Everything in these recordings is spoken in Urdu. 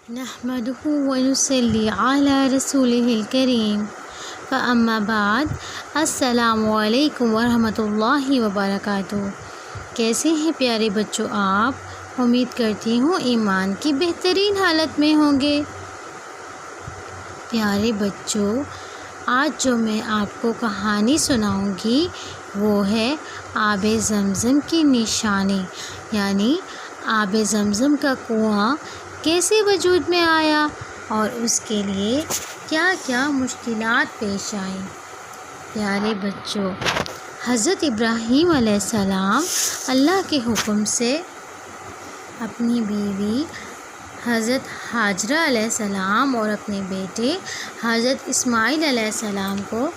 نحمده ونصلي على رسوله الكريم فأما بعد السلام علیکم ورحمۃ اللہ وبرکاتہ۔ کیسے ہیں پیارے بچوں آپ؟ امید کرتی ہوں ایمان کی بہترین حالت میں ہوں گے۔ پیارے بچوں، آج جو میں آپ کو کہانی سناؤں گی وہ ہے آب زمزم کی نشانی، یعنی آب زمزم کا کنواں کیسے وجود میں آیا اور اس کے لیے کیا کیا مشکلات پیش آئیں۔ پیارے بچوں، حضرت ابراہیم علیہ السلام اللہ کے حکم سے اپنی بیوی حضرت ہاجرہ علیہ السلام اور اپنے بیٹے حضرت اسماعیل علیہ السلام کو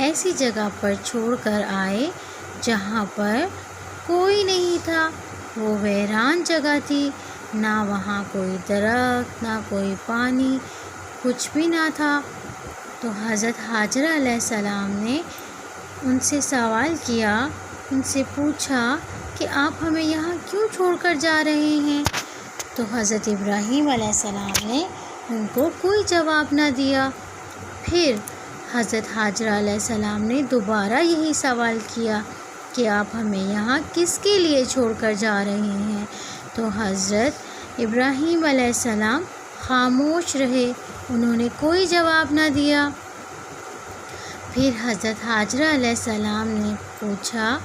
ایسی جگہ پر چھوڑ کر آئے جہاں پر کوئی نہیں تھا۔ وہ ویران جگہ تھی، نہ وہاں کوئی درخت، نہ کوئی پانی، کچھ بھی نہ تھا۔ تو حضرت ہاجرہ علیہ السلام نے ان سے سوال کیا، ان سے پوچھا کہ آپ ہمیں یہاں کیوں چھوڑ کر جا رہے ہیں؟ تو حضرت ابراہیم علیہ السلام نے ان کو کوئی جواب نہ دیا۔ پھر حضرت ہاجرہ علیہ السلام نے دوبارہ یہی سوال کیا کہ آپ ہمیں یہاں کس کے لیے چھوڑ کر جا رہے ہیں؟ تو حضرت ابراہیم علیہ السلام خاموش رہے، انہوں نے کوئی جواب نہ دیا۔ پھر حضرت ہاجرہ علیہ السلام نے پوچھا،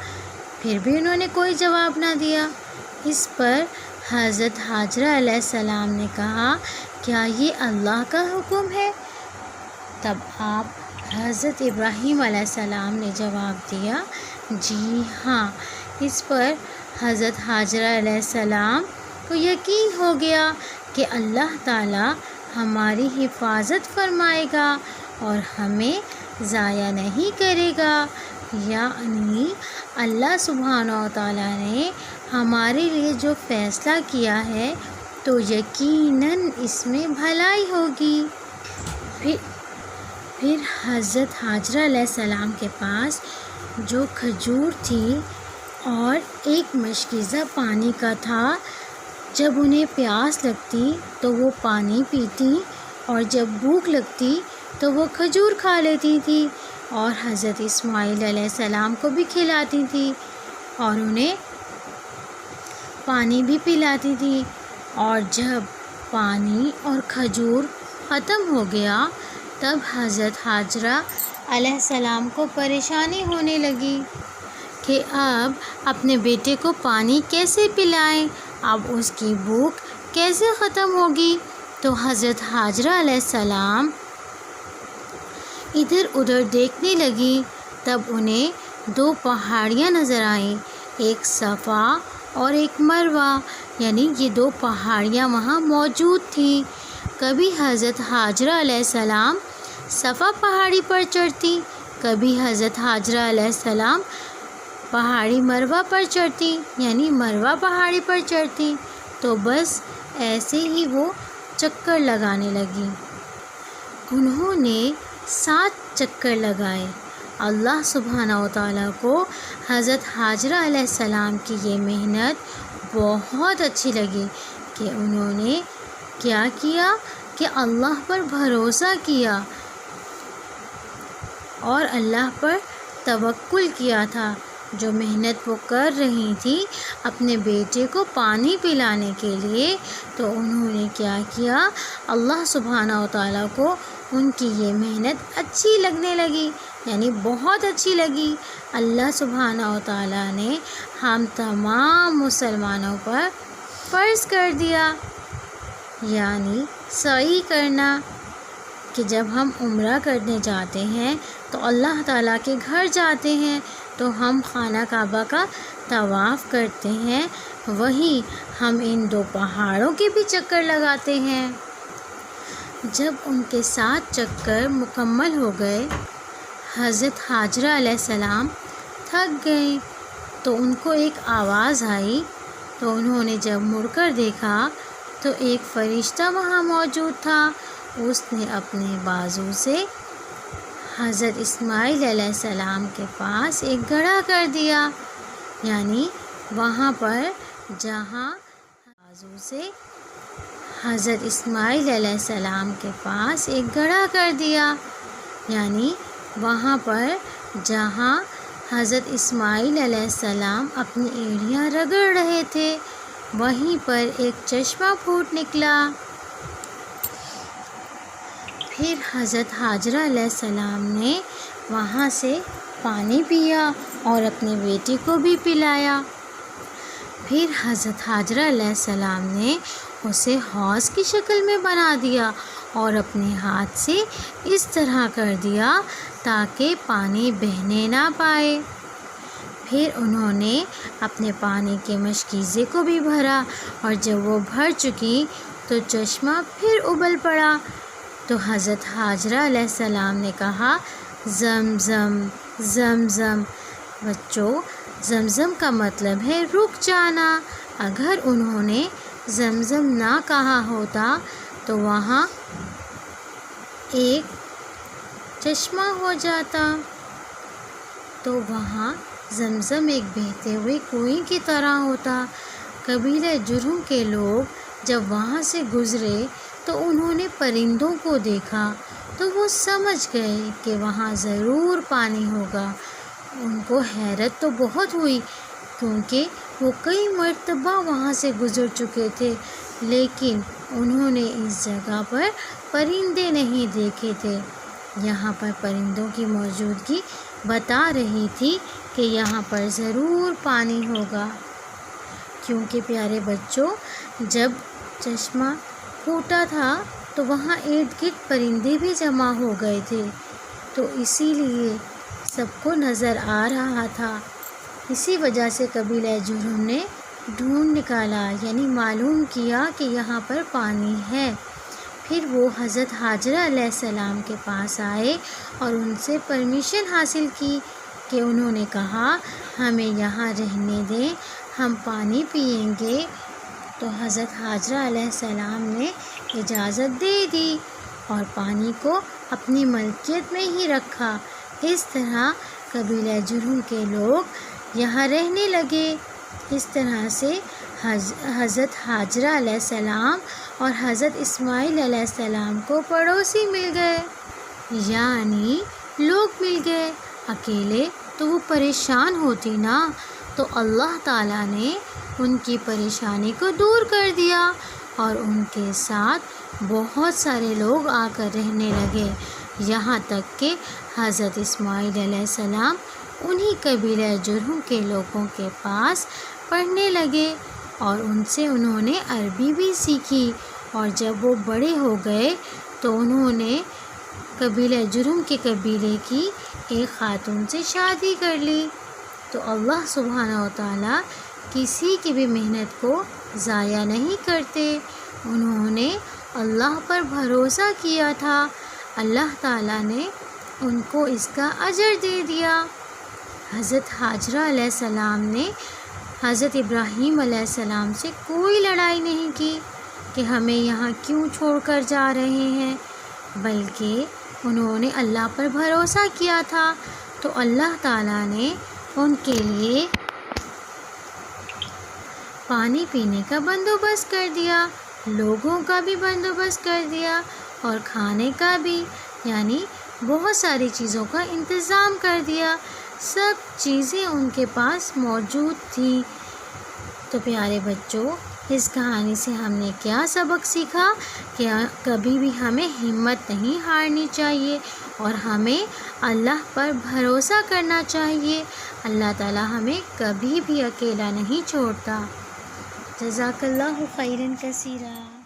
پھر بھی انہوں نے کوئی جواب نہ دیا۔ اس پر حضرت ہاجرہ علیہ السلام نے کہا، کیا یہ اللہ کا حکم ہے؟ تب آپ حضرت ابراہیم علیہ السلام نے جواب دیا، جی ہاں۔ اس پر حضرت ہاجرہ علیہ السلام کو یقین ہو گیا کہ اللہ تعالی ہماری حفاظت فرمائے گا اور ہمیں ضائع نہیں کرے گا، یعنی اللہ سبحانہ و تعالیٰ نے ہمارے لیے جو فیصلہ کیا ہے تو یقیناً اس میں بھلائی ہوگی۔ پھر حضرت ہاجرہ علیہ السلام کے پاس جو کھجور تھی اور ایک مشکیزہ پانی کا تھا، جب انہیں پیاس لگتی تو وہ پانی پیتی اور جب بھوک لگتی تو وہ کھجور کھا لیتی تھی اور حضرت اسماعیل علیہ السلام کو بھی کھلاتی تھی اور انہیں پانی بھی پلاتی تھی۔ اور جب پانی اور کھجور ختم ہو گیا تب حضرت ہاجرہ علیہ السلام کو پریشانی ہونے لگی کہ اب اپنے بیٹے کو پانی کیسے پلائیں، اب اس کی بھوک کیسے ختم ہوگی۔ تو حضرت ہاجرہ علیہ السلام ادھر ادھر دیکھنے لگی، تب انہیں دو پہاڑیاں نظر آئیں، ایک صفا اور ایک مروہ، یعنی یہ دو پہاڑیاں وہاں موجود تھیں۔ کبھی حضرت ہاجرہ علیہ السلام صفا پہاڑی پر چڑھتی، کبھی حضرت ہاجرہ علیہ السلام پہاڑی مروہ پر چڑھتی، یعنی مروہ پہاڑی پر چڑھتی۔ تو بس ایسے ہی وہ چکر لگانے لگی۔ انہوں نے 7 چکر لگائے۔ اللہ سبحانہ و تعالیٰ کو حضرت ہاجرہ علیہ السلام کی یہ محنت بہت اچھی لگی کہ انہوں نے کیا کیا کہ اللہ پر بھروسہ کیا اور اللہ پر توکل کیا تھا۔ جو محنت وہ کر رہی تھی اپنے بیٹے کو پانی پلانے کے لیے، تو انہوں نے کیا کیا، اللہ سبحانہ و تعالیٰ کو ان کی یہ محنت اچھی لگنے لگی، یعنی بہت اچھی لگی۔ اللہ سبحانہ و تعالیٰ نے ہم تمام مسلمانوں پر فرض کر دیا، یعنی سعی کرنا، کہ جب ہم عمرہ کرنے جاتے ہیں تو اللہ تعالیٰ کے گھر جاتے ہیں تو ہم خانہ کعبہ کا طواف کرتے ہیں، وہیں ہم ان 2 پہاڑوں کے بھی چکر لگاتے ہیں۔ جب ان کے 7 چکر مکمل ہو گئے، حضرت ہاجرہ علیہ السلام تھک گئے تو ان کو ایک آواز آئی، تو انہوں نے جب مڑ کر دیکھا تو ایک فرشتہ وہاں موجود تھا۔ اس نے اپنے بازو سے حضرت اسماعیل علیہ السلام کے پاس ایک گڑھا کر دیا، یعنی وہاں پر جہاں بازو سے حضرت اسماعیل علیہ السلام کے پاس ایک گڑھا کر دیا، یعنی وہاں پر جہاں حضرت اسماعیل علیہ السلام اپنی ایڑیاں رگڑ رہے تھے وہیں پر ایک چشمہ پھوٹ نکلا۔ پھر حضرت حاجرہ علیہ السلام نے وہاں سے پانی پیا اور اپنے بیٹے کو بھی پلایا۔ پھر حضرت حاجرہ علیہ السلام نے اسے حوض کی شکل میں بنا دیا اور اپنے ہاتھ سے اس طرح کر دیا تاکہ پانی بہنے نہ پائے۔ پھر انہوں نے اپنے پانی کے مشکیزے کو بھی بھرا اور جب وہ بھر چکی تو چشمہ پھر ابل پڑا، تو حضرت حاجرہ علیہ السلام نے کہا زمزم زمزم۔ بچوں، زمزم کا مطلب ہے رک جانا۔ اگر انہوں نے زمزم نہ کہا ہوتا تو وہاں ایک چشمہ ہو جاتا، تو وہاں زمزم ایک بہتے ہوئے کنویں کی طرح ہوتا۔ قبیلہ جرہم کے لوگ جب وہاں سے گزرے تو انہوں نے پرندوں کو دیکھا تو وہ سمجھ گئے کہ وہاں ضرور پانی ہوگا۔ ان کو حیرت تو بہت ہوئی کیونکہ وہ کئی مرتبہ وہاں سے گزر چکے تھے، لیکن انہوں نے اس جگہ پر پرندے نہیں دیکھے تھے۔ یہاں پر پرندوں کی موجودگی بتا رہی تھی کہ یہاں پر ضرور پانی ہوگا، کیونکہ پیارے بچوں جب چشمہ پھوٹا تھا تو وہاں ارد گرد پرندے بھی جمع ہو گئے تھے، تو اسی لیے سب کو نظر آ رہا تھا۔ اسی وجہ سے قبیلہ جرہم نے ڈھونڈ نکالا، یعنی معلوم کیا کہ یہاں پر پانی ہے۔ پھر وہ حضرت حاجرہ علیہ السلام کے پاس آئے اور ان سے پرمیشن حاصل کی کہ انہوں نے کہا ہمیں یہاں رہنے دیں، ہم پانی پئیں گے، تو حضرت حاجرہ علیہ السلام نے اجازت دے دی اور پانی کو اپنی ملکیت میں ہی رکھا۔ اس طرح قبیلہ جرہم کے لوگ یہاں رہنے لگے۔ اس طرح سے حضرت حاجرہ علیہ السلام اور حضرت اسماعیل علیہ السلام کو پڑوسی مل گئے، یعنی لوگ مل گئے۔ اکیلے تو وہ پریشان ہوتی نا، تو اللہ تعالیٰ نے ان کی پریشانی کو دور کر دیا اور ان کے ساتھ بہت سارے لوگ آ کر رہنے لگے، یہاں تک کہ حضرت اسماعیل علیہ السلام انہی قبیلہ جرہم کے لوگوں کے پاس پڑھنے لگے اور ان سے انہوں نے عربی بھی سیکھی، اور جب وہ بڑے ہو گئے تو انہوں نے قبیلہ جرہم کے قبیلے کی ایک خاتون سے شادی کر لی۔ تو اللہ سبحانہ و تعالیٰ کسی کی بھی محنت کو ضائع نہیں کرتے۔ انہوں نے اللہ پر بھروسہ کیا تھا، اللہ تعالیٰ نے ان کو اس کا اجر دے دیا۔ حضرت حاجرہ علیہ السلام نے حضرت ابراہیم علیہ السلام سے کوئی لڑائی نہیں کی کہ ہمیں یہاں کیوں چھوڑ کر جا رہے ہیں، بلکہ انہوں نے اللہ پر بھروسہ کیا تھا، تو اللہ تعالیٰ نے ان کے لیے پانی پینے کا بندوبست کر دیا، لوگوں کا بھی بندوبست کر دیا اور کھانے کا بھی، یعنی بہت ساری چیزوں کا انتظام کر دیا۔ سب چیزیں ان کے پاس موجود تھیں۔ تو پیارے بچوں، اس کہانی سے ہم نے کیا سبق سیکھا کہ کبھی بھی ہمیں ہمت نہیں ہارنی چاہیے اور ہمیں اللہ پر بھروسہ کرنا چاہیے۔ اللہ تعالیٰ ہمیں کبھی بھی اکیلا نہیں چھوڑتا۔ جزاک اللہ خیرا کثیرا۔